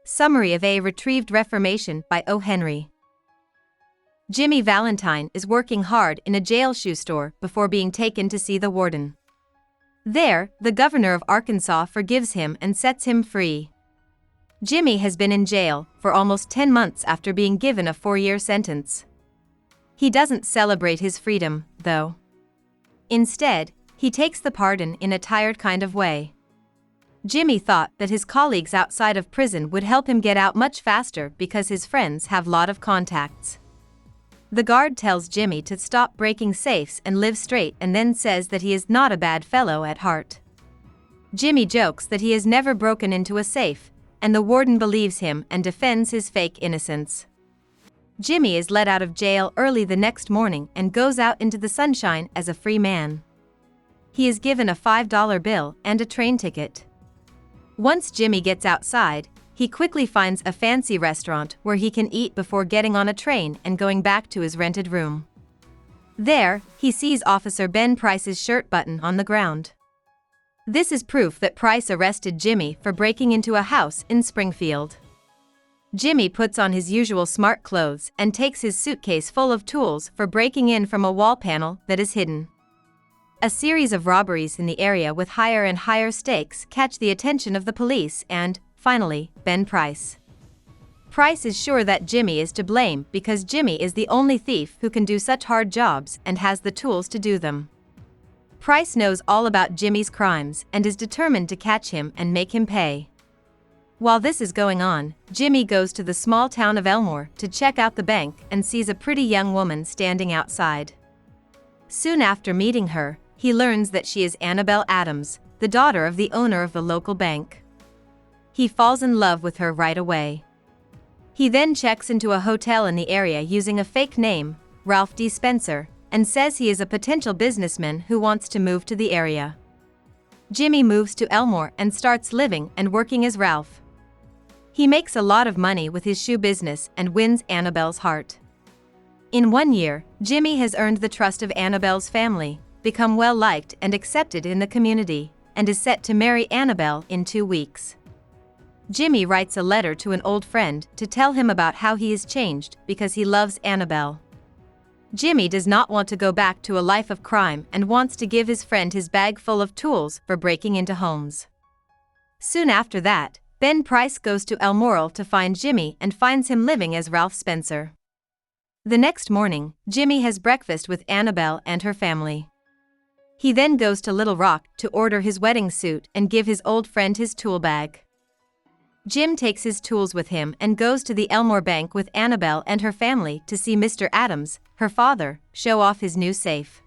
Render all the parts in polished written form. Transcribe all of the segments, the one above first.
Summary of a Retrieved Reformation by O. Henry. Jimmy Valentine is working hard in a jail shoe store before being taken to see the warden. There, the governor of Arkansas forgives him and sets him free. Jimmy has been in jail for almost 10 months after being given a 4-year sentence. He doesn't celebrate his freedom, though. Instead, he takes the pardon in a tired kind of way. Jimmy thought that his colleagues outside of prison would help him get out much faster because his friends have a lot of contacts. The guard tells Jimmy to stop breaking safes and live straight, and then says that he is not a bad fellow at heart. Jimmy jokes that he has never broken into a safe, and the warden believes him and defends his fake innocence. Jimmy is let out of jail early the next morning and goes out into the sunshine as a free man. He is given a $5 bill and a train ticket. Once Jimmy gets outside, he quickly finds a fancy restaurant where he can eat before getting on a train and going back to his rented room. There, he sees Officer Ben Price's shirt button on the ground. This is proof that Price arrested Jimmy for breaking into a house in Springfield. Jimmy puts on his usual smart clothes and takes his suitcase full of tools for breaking in from a wall panel that is hidden. A series of robberies in the area with higher and higher stakes catch the attention of the police and, finally, Ben Price. Price is sure that Jimmy is to blame because Jimmy is the only thief who can do such hard jobs and has the tools to do them. Price knows all about Jimmy's crimes and is determined to catch him and make him pay. While this is going on, Jimmy goes to the small town of Elmore to check out the bank and sees a pretty young woman standing outside. Soon after meeting her, he learns that she is Annabelle Adams, the daughter of the owner of the local bank. He falls in love with her right away. He then checks into a hotel in the area using a fake name, Ralph D. Spencer, and says he is a potential businessman who wants to move to the area. Jimmy moves to Elmore and starts living and working as Ralph. He makes a lot of money with his shoe business and wins Annabelle's heart. In 1 year, Jimmy has earned the trust of Annabelle's family, become well-liked and accepted in the community, and is set to marry Annabelle in 2 weeks. Jimmy writes a letter to an old friend to tell him about how he is changed because he loves Annabelle. Jimmy does not want to go back to a life of crime and wants to give his friend his bag full of tools for breaking into homes. Soon after that, Ben Price goes to Elmore to find Jimmy and finds him living as Ralph Spencer. The next morning, Jimmy has breakfast with Annabelle and her family. He then goes to Little Rock to order his wedding suit and give his old friend his tool bag. Jim takes his tools with him and goes to the Elmore Bank with Annabelle and her family to see Mr. Adams, her father, show off his new safe.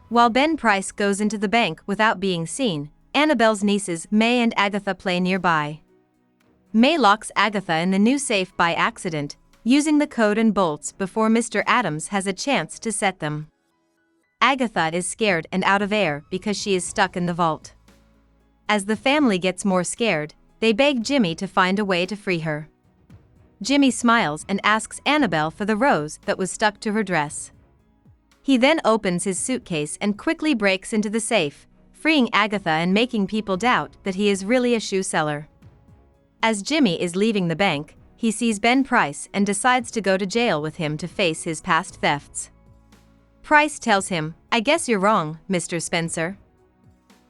While Ben Price goes into the bank without being seen, Annabelle's nieces May and Agatha play nearby. May locks Agatha in the new safe by accident, using the code and bolts before Mr. Adams has a chance to set them. Agatha is scared and out of air because she is stuck in the vault. As the family gets more scared, they beg Jimmy to find a way to free her. Jimmy smiles and asks Annabelle for the rose that was stuck to her dress. He then opens his suitcase and quickly breaks into the safe, freeing Agatha and making people doubt that he is really a shoe seller. As Jimmy is leaving the bank, he sees Ben Price and decides to go to jail with him to face his past thefts. Price tells him, "I guess you're wrong, Mr. Spencer."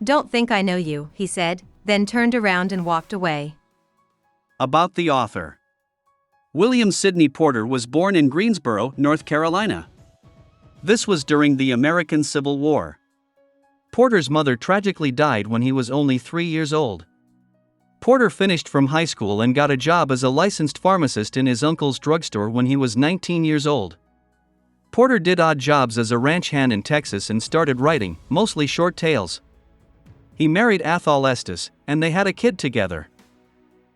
"Don't think I know you," he said, then turned around and walked away. About the author. William Sidney Porter was born in Greensboro, North Carolina. This was during the American Civil War. Porter's mother tragically died when he was only 3 years old. Porter finished from high school and got a job as a licensed pharmacist in his uncle's drugstore when he was 19 years old. Porter did odd jobs as a ranch hand in Texas and started writing, mostly short tales. He married Athol Estes, and they had a kid together.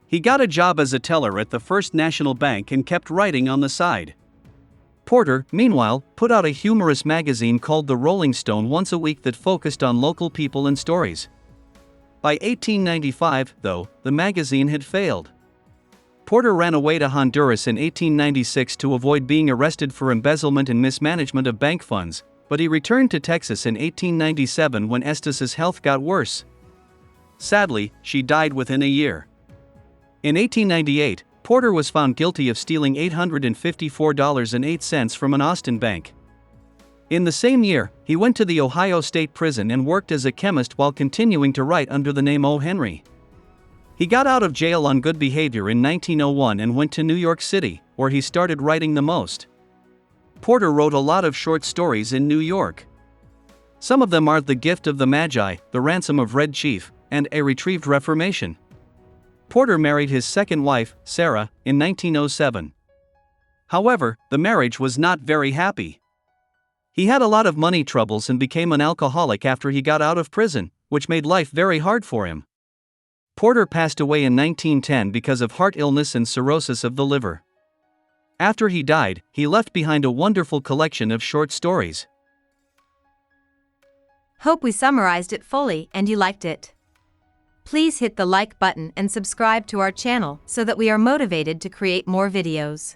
He got a job as a teller at the First National Bank and kept writing on the side. Porter, meanwhile, put out a humorous magazine called The Rolling Stone once a week that focused on local people and stories. By 1895, though, the magazine had failed. Porter ran away to Honduras in 1896 to avoid being arrested for embezzlement and mismanagement of bank funds, but he returned to Texas in 1897 when Estes's health got worse. Sadly, she died within a year. In 1898, Porter was found guilty of stealing $854.08 from an Austin bank. In the same year, he went to the Ohio State Prison and worked as a chemist while continuing to write under the name O. Henry. He got out of jail on good behavior in 1901 and went to New York City, where he started writing the most. Porter wrote a lot of short stories in New York. Some of them are The Gift of the Magi, The Ransom of Red Chief, and A Retrieved Reformation. Porter married his second wife, Sarah, in 1907. However, the marriage was not very happy. He had a lot of money troubles and became an alcoholic after he got out of prison, which made life very hard for him. Porter passed away in 1910 because of heart illness and cirrhosis of the liver. After he died, he left behind a wonderful collection of short stories. Hope we summarized it fully and you liked it. Please hit the like button and subscribe to our channel so that we are motivated to create more videos.